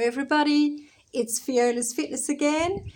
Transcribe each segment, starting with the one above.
everybody, it's Fiona's Fitness again.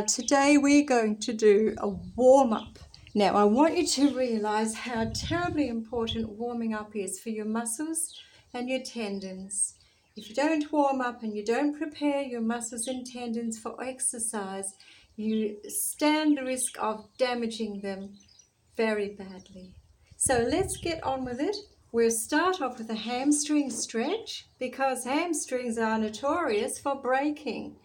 Today we're going to do a warm-up. Now I want you to realise how terribly important warming up is for your muscles and your tendons. If you don't warm up and you don't prepare your muscles and tendons for exercise, you stand the risk of damaging them very badly. So let's get on with it. We'll start off with a hamstring stretch because hamstrings are notorious for breaking.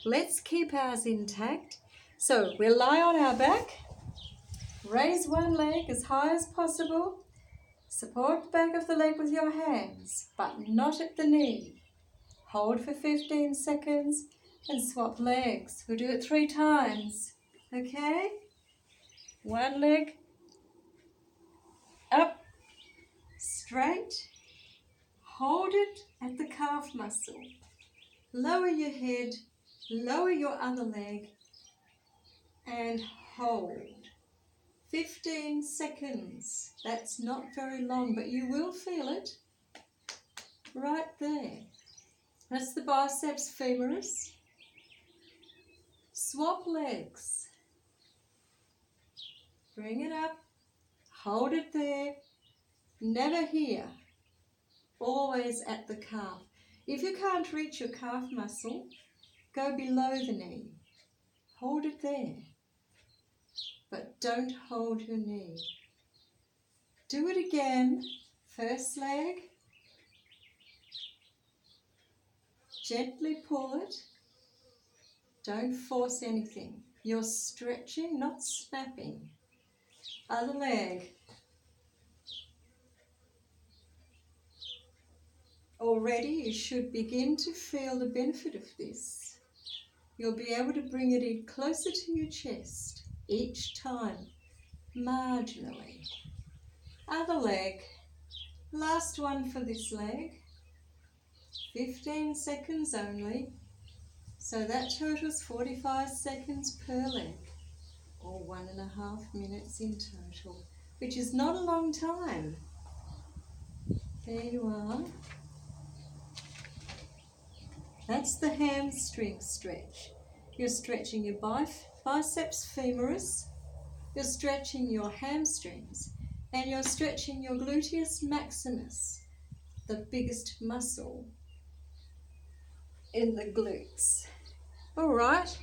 Let's keep ours intact. So we'll lie on our back, raise one leg as high as possible, support the back of the leg with your hands, but not at the knee. Hold for 15 seconds and swap legs. We'll do it 3 times, okay? One leg, up, straight, hold it at the calf muscle. Lower your head, lower your other leg, and hold. 15 seconds. That's not very long, but you will feel it right there. That's the biceps femoris. Swap legs. Bring it up, hold it there, never here, always at the calf. If you can't reach your calf muscle, go below the knee. Hold it there, but don't hold your knee. Do it again. First leg. Gently pull it. Don't force anything. You're stretching, not snapping. Other leg. Already you should begin to feel the benefit of this. You'll be able to bring it in closer to your chest each time, marginally. Other leg. Last one for this leg. 15 seconds only. So that totals 45 seconds per leg, or 1.5 minutes in total, which is not a long time. There you are. That's the hamstring stretch. You're stretching your biceps femoris, you're stretching your hamstrings, and you're stretching your gluteus maximus, the biggest muscle in the glutes. All right,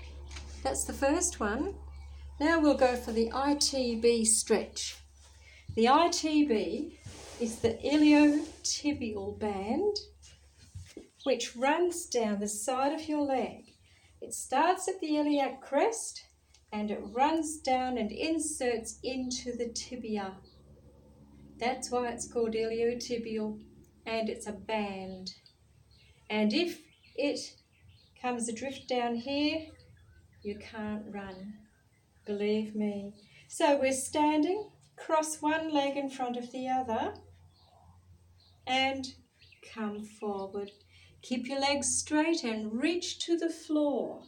that's the first one. Now we'll go for the ITB stretch. The ITB is the iliotibial band, which runs down the side of your leg. It starts at the iliac crest and it runs down and inserts into the tibia. That's why it's called iliotibial, and it's a band. And if it comes adrift down here, you can't run. Believe me. So we're standing, cross one leg in front of the other and come forward. Keep your legs straight and reach to the floor.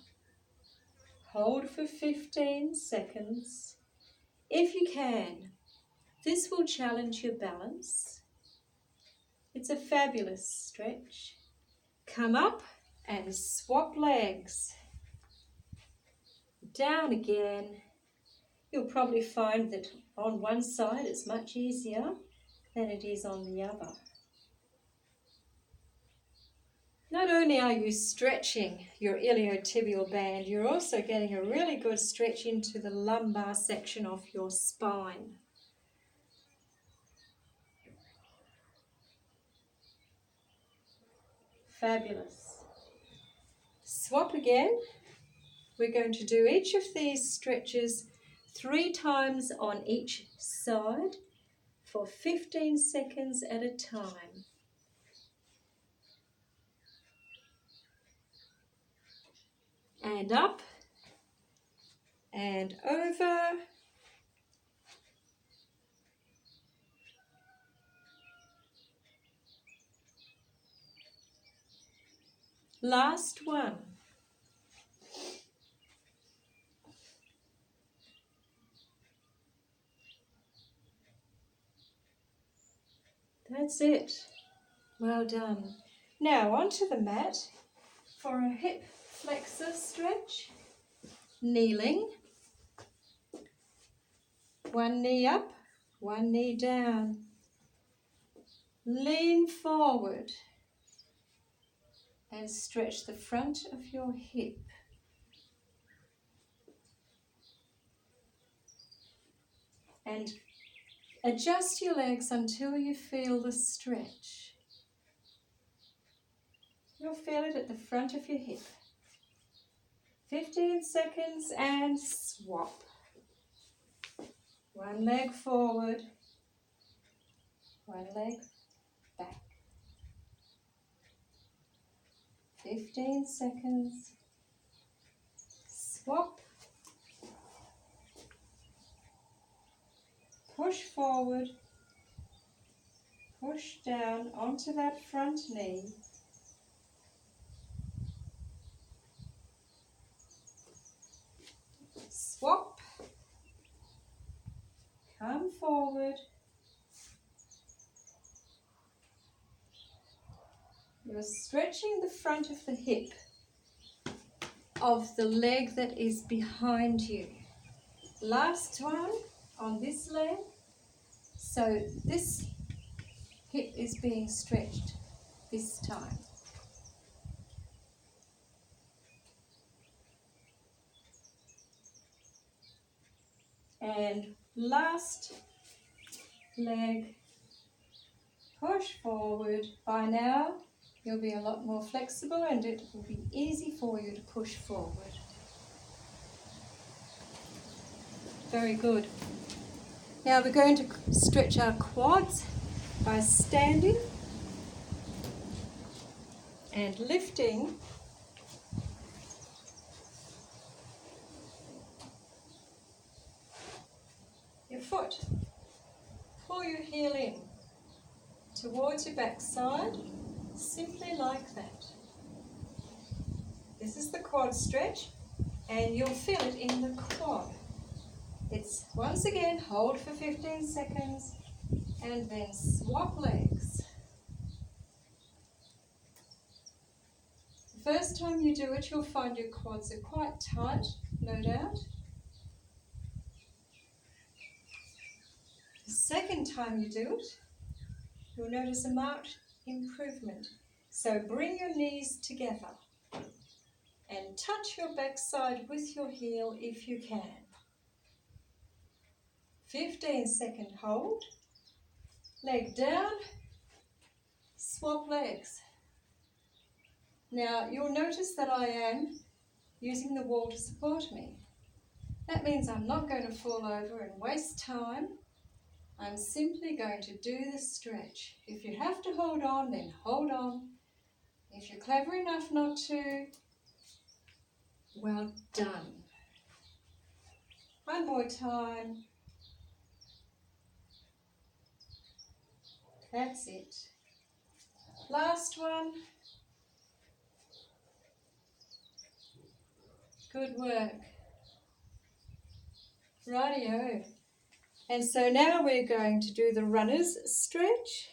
Hold for 15 seconds. If you can, this will challenge your balance. It's a fabulous stretch. Come up and swap legs. Down again. You'll probably find that on one side it's much easier than it is on the other. Not only are you stretching your iliotibial band, you're also getting a really good stretch into the lumbar section of your spine. Fabulous. Swap again. We're going to do each of these stretches 3 times on each side for 15 seconds at a time. And up and over. Last one. That's it. Well done. Now onto the mat. For a hip flexor stretch, kneeling, one knee up, one knee down, lean forward and stretch the front of your hip. And adjust your legs until you feel the stretch. You'll feel it at the front of your hip. 15 seconds and swap. One leg forward, one leg back. 15 seconds, swap, push forward, push down onto that front knee. Swap, come forward. You're stretching the front of the hip of the leg that is behind you. Last one on this leg. So this hip is being stretched this time. And last leg, push forward. By now you'll be a lot more flexible and it will be easy for you to push forward. Very good. Now we're going to stretch our quads by standing and lifting your foot. Pull your heel in towards your backside, simply like that. This is the quad stretch and you'll feel it in the quad. It's once again, hold for 15 seconds and then swap legs. The first time you do it, you'll find your quads are quite tight, no doubt. The second time you do it, you'll notice a marked improvement. So bring your knees together and touch your backside with your heel if you can. 15-second hold, leg down, swap legs. Now you'll notice that I am using the wall to support me. That means I'm not going to fall over and waste time. I'm simply going to do the stretch. If you have to hold on, then hold on. If you're clever enough not to, well done. One more time. That's it. Last one. Good work. Rightio. And so now we're going to do the runner's stretch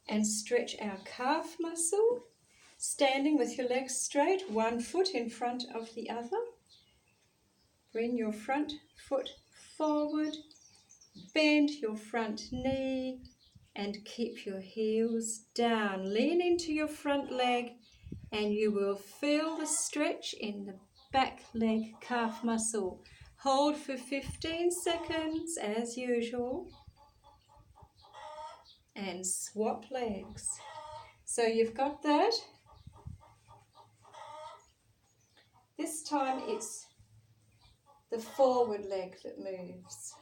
and stretch our calf muscle, standing with your legs straight, one foot in front of the other. Bring your front foot forward, bend your front knee and keep your heels down. Lean into your front leg and you will feel the stretch in the back leg calf muscle. Hold for 15 seconds as usual and swap legs. So you've got that. This time it's the forward leg that moves.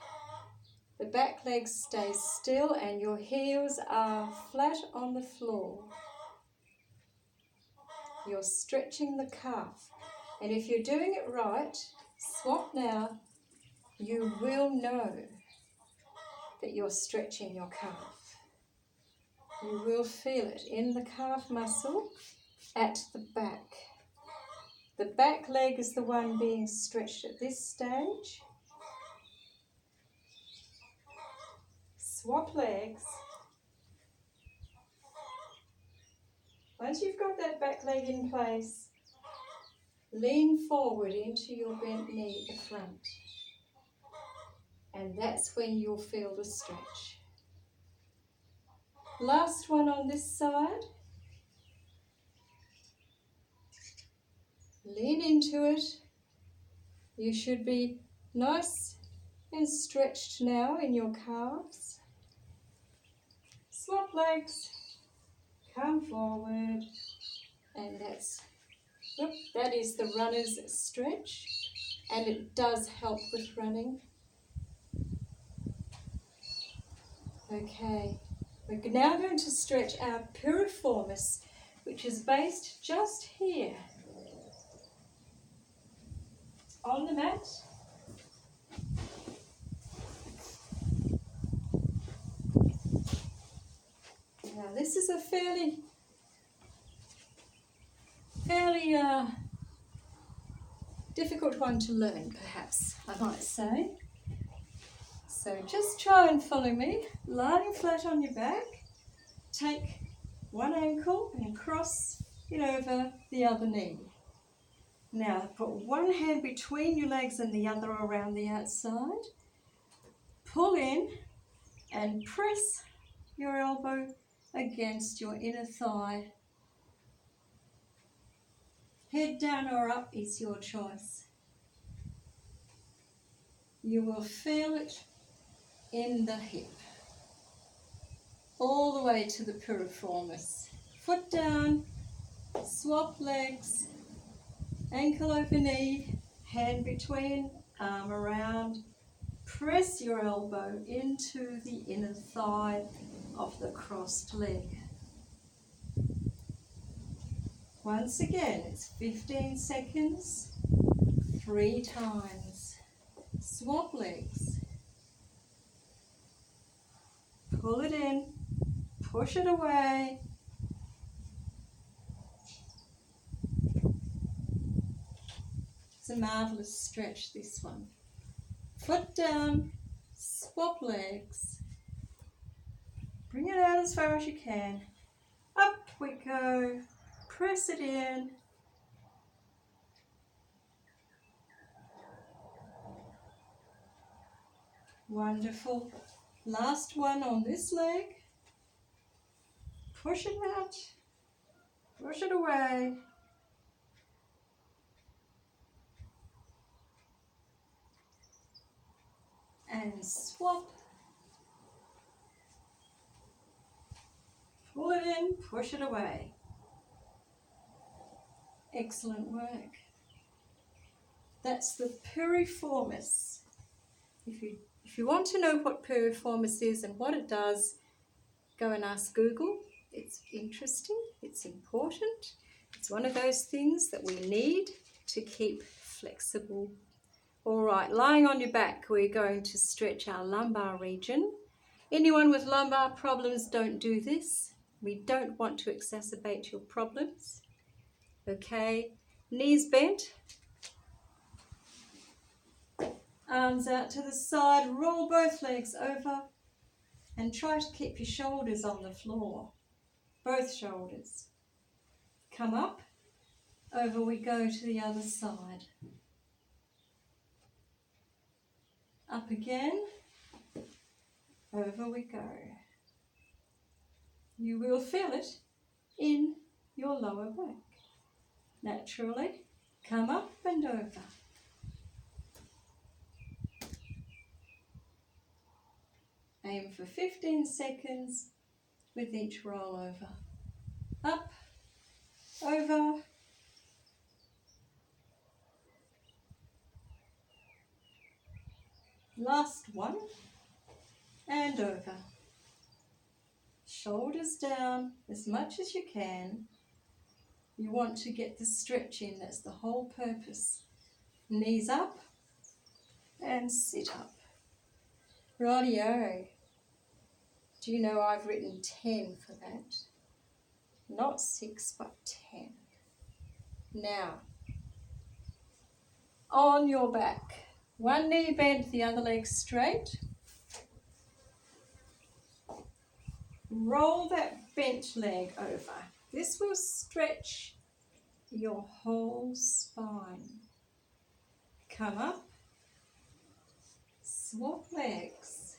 The back leg stays still and your heels are flat on the floor. You're stretching the calf. And if you're doing it right, swap now, you will know that you're stretching your calf. You will feel it in the calf muscle at the back. The back leg is the one being stretched at this stage. Swap legs. Once you've got that back leg in place, Lean forward into your bent knee at the front. And that's when you'll feel the stretch. Last one on this side. Lean into it. You should be nice and stretched now in your calves. Swap legs. Come forward. And that is the runner's stretch. And it does help with running. Okay, we're now going to stretch our piriformis, which is based just here on the mat. Now this is a fairly difficult one to learn, perhaps, I might say. So just try and follow me, lying flat on your back. Take one ankle and cross it over the other knee. Now put one hand between your legs and the other around the outside. Pull in and press your elbow against your inner thigh. Head down or up is your choice. You will feel it in the hip, all the way to the piriformis. Foot down, swap legs, ankle over knee, hand between, arm around. Press your elbow into the inner thigh of the crossed leg. Once again, it's 15 seconds, 3 times. Swap legs. Pull it in, push it away. It's a marvellous stretch, this one. Foot down, swap legs. Bring it out as far as you can. Up we go. Press it in. Wonderful. Last one on this leg. Push it out. Push it away. And swap. Pull it in, push it away. Excellent work. That's the piriformis. If you want to know what piriformis is and what it does, go and ask Google. It's interesting, it's important. It's one of those things that we need to keep flexible. All right, lying on your back, we're going to stretch our lumbar region. Anyone with lumbar problems, don't do this. We don't want to exacerbate your problems. Okay, knees bent. Arms out to the side, roll both legs over and try to keep your shoulders on the floor. Both shoulders. Come up, over we go to the other side. Up again, over we go. You will feel it in your lower back. Naturally, come up and over. Aim for 15 seconds with each roll over. Up, over. Last one, and over. Shoulders down as much as you can. You want to get the stretch in, that's the whole purpose. Knees up and sit up. Rightio. Do you know I've written 10 for that? Not 6, but 10. Now, on your back. One knee bent, the other leg straight. Roll that bent leg over. This will stretch your whole spine. Come up, swap legs.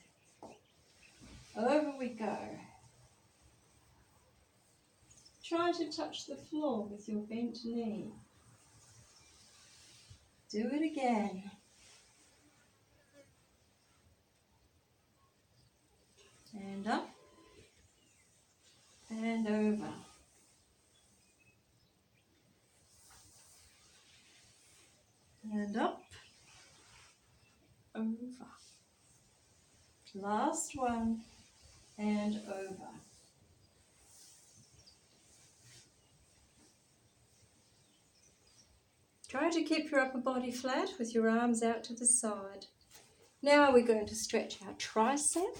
Over we go. Try to touch the floor with your bent knee. Do it again. And up and over. And up, over. Last one, and over. Try to keep your upper body flat with your arms out to the side. Now we're going to stretch our tricep.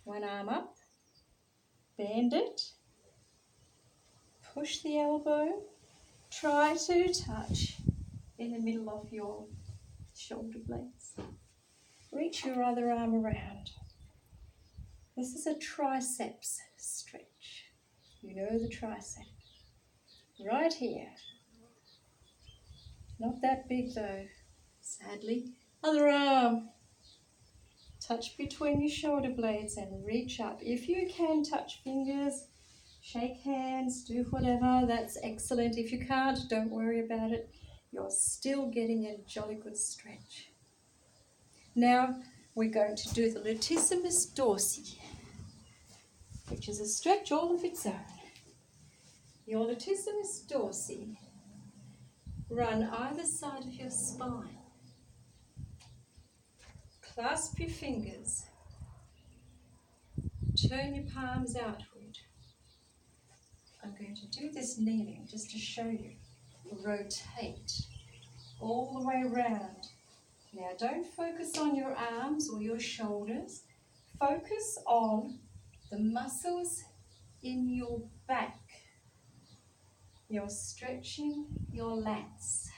One arm up, bend it, push the elbow, try to touch in the middle of your shoulder blades. Reach your other arm around. This is a triceps stretch. You know the tricep. Right here. Not that big though, sadly. Other arm. Touch between your shoulder blades and reach up. If you can, touch fingers, shake hands, do whatever, that's excellent. If you can't, don't worry about it. You're still getting a jolly good stretch. Now we're going to do the latissimus dorsi, which is a stretch all of its own. Your latissimus dorsi, run either side of your spine. Clasp your fingers. Turn your palms outward. I'm going to do this kneeling just to show you. Rotate all the way around. Now don't focus on your arms or your shoulders. Focus on the muscles in your back. You're stretching your lats.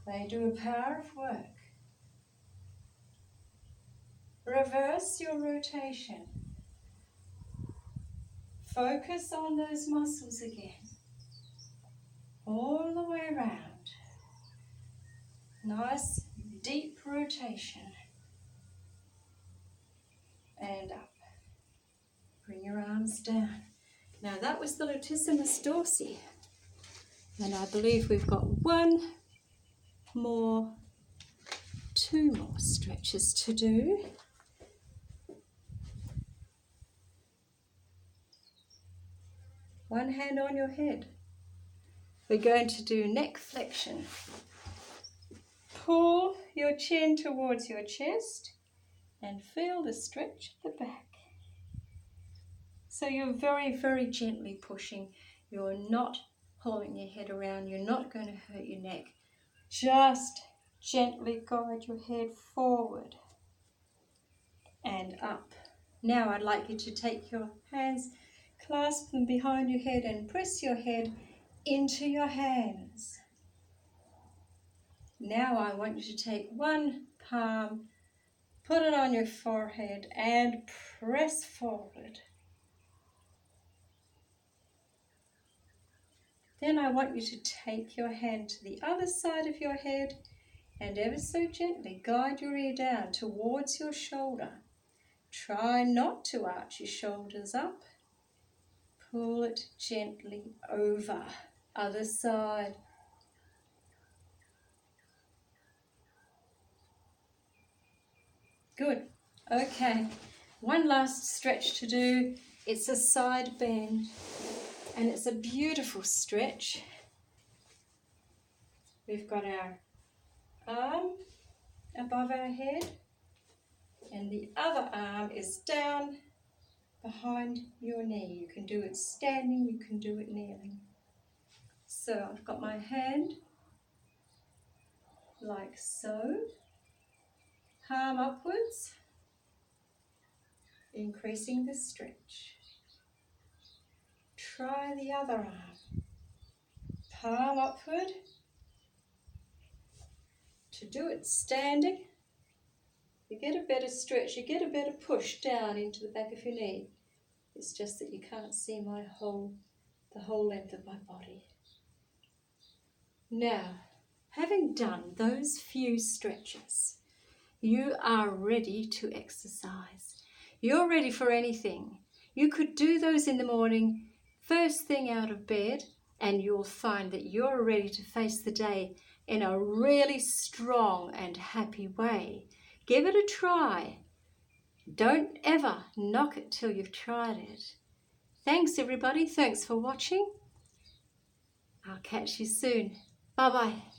They do a power of work. Reverse your rotation. Focus on those muscles again. All the way around. Nice deep rotation. And up. Bring your arms down. Now that was the latissimus dorsi. And I believe we've got two more stretches to do. One hand on your head. We're going to do neck flexion. Pull your chin towards your chest and feel the stretch at the back. So you're very, very gently pushing. You're not pulling your head around. You're not going to hurt your neck. Just gently guide your head forward and up. Now I'd like you to take your hands, clasp them behind your head and press your head into your hands. Now I want you to take one palm, put it on your forehead and press forward. Then I want you to take your hand to the other side of your head and ever so gently guide your ear down towards your shoulder. Try not to arch your shoulders up. Pull it gently over. Other side. Good. Okay. One last stretch to do. It's a side bend and it's a beautiful stretch. We've got our arm above our head and the other arm is down behind your knee. You can do it standing, you can do it kneeling. So I've got my hand like so, palm upwards, increasing the stretch. Try the other arm, palm upward. To do it standing, you get a better stretch, you get a better push down into the back of your knee. It's just that you can't see my whole the whole length of my body. Now, having done those few stretches, you are ready to exercise. You're ready for anything. You could do those in the morning, first thing out of bed, and you'll find that you're ready to face the day in a really strong and happy way. Give it a try. Don't ever knock it till you've tried it. Thanks everybody. Thanks for watching. I'll catch you soon. Bye-bye.